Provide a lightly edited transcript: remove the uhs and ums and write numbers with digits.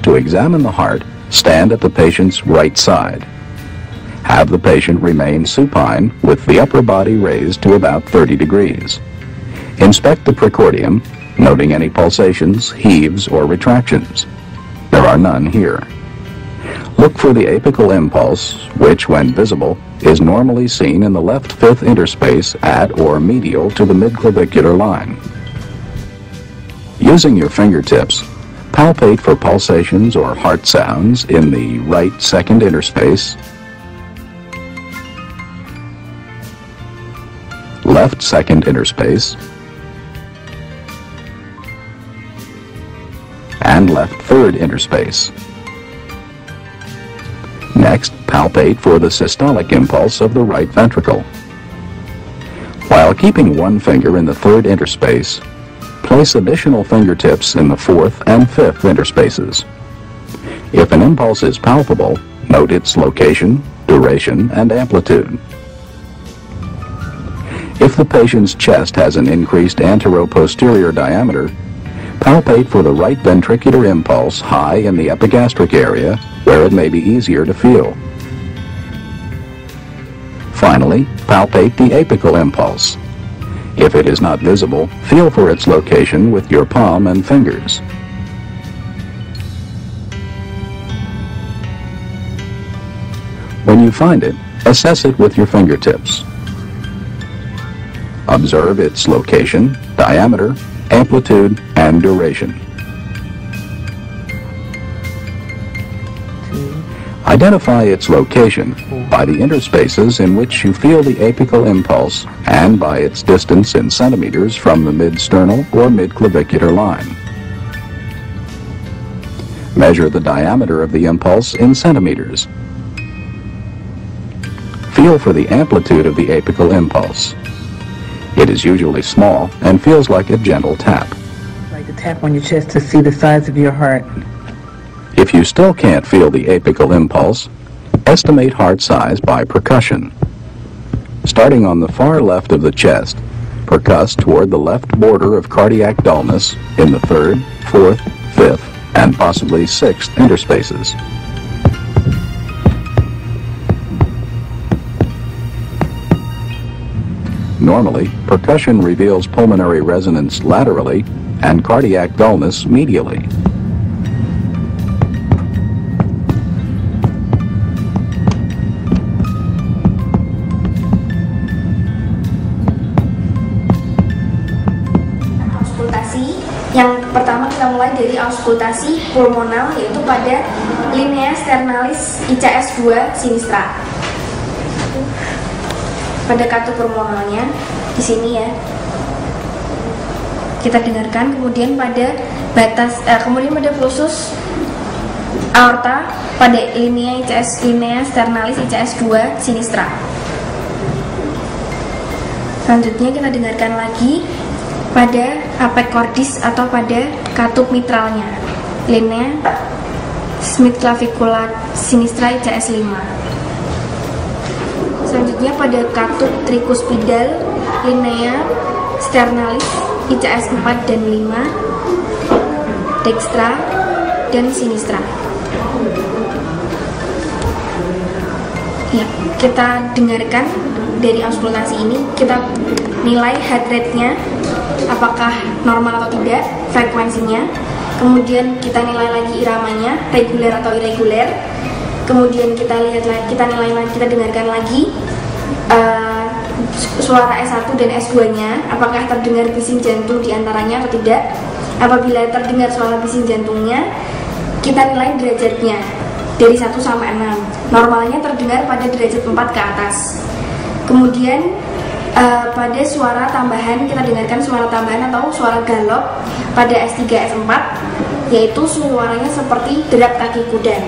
To examine the heart, stand at the patient's right side. Have the patient remain supine with the upper body raised to about 30 degrees. Inspect the precordium, noting any pulsations, heaves, or retractions. There are none here. Look for the apical impulse, which, when visible, is normally seen in the left fifth interspace at or medial to the midclavicular line. Using your fingertips, palpate for pulsations or heart sounds in the right second interspace, left second interspace, and left third interspace. Next, palpate for the systolic impulse of the right ventricle. While keeping one finger in the third interspace, place additional fingertips in the fourth and fifth interspaces. If an impulse is palpable, note its location, duration, and amplitude. If the patient's chest has an increased antero-posterior diameter, palpate for the right ventricular impulse high in the epigastric area, where it may be easier to feel. Finally, palpate the apical impulse. If it is not visible, feel for its location with your palm and fingers. When you find it, assess it with your fingertips. Observe its location, diameter, amplitude, and duration. Identify its location by the interspaces in which you feel the apical impulse and by its distance in centimeters from the mid-sternal or mid-clavicular line. Measure the diameter of the impulse in centimeters. Feel for the amplitude of the apical impulse. It is usually small and feels like a gentle tap. Like to tap on your chest to see the size of your heart. If you still can't feel the apical impulse, estimate heart size by percussion. Starting on the far left of the chest, percuss toward the left border of cardiac dullness in the third, fourth, fifth, and possibly sixth interspaces. Normally, percussion reveals pulmonary resonance laterally and cardiac dullness medially. Yang pertama kita mulai dari auskultasi pulmonal, yaitu pada linea sternalis ICS 2 sinistra. Pada katup pulmonalnya di sini ya. Kita dengarkan, kemudian pada batas kemudian pada flusus aorta pada linea sternalis ICS 2 sinistra. Selanjutnya kita dengarkan lagi pada apek cordis atau pada katup mitralnya, linea midclavicular sinistra ICS 5. Selanjutnya pada katup tricuspidal, linea sternalis ICS 4 dan 5, dextra dan sinistra. Ya, kita dengarkan dari auskultasi ini, kita nilai heart rate-nya apakah normal atau tidak, frekuensinya. Kemudian kita nilai lagi iramanya, reguler atau irreguler. Kemudian kita lihat lagi, kita nilai lagi, kita dengarkan lagi suara S1 dan S2-nya, apakah terdengar bising jantung di antaranya atau tidak. Apabila terdengar suara bising jantungnya, kita nilai derajatnya dari 1 sampai 6. Normalnya terdengar pada derajat 4 ke atas. Kemudian pada suara tambahan, kita dengarkan suara tambahan atau suara galop pada S3, S4, yaitu suaranya seperti derap kaki kuda.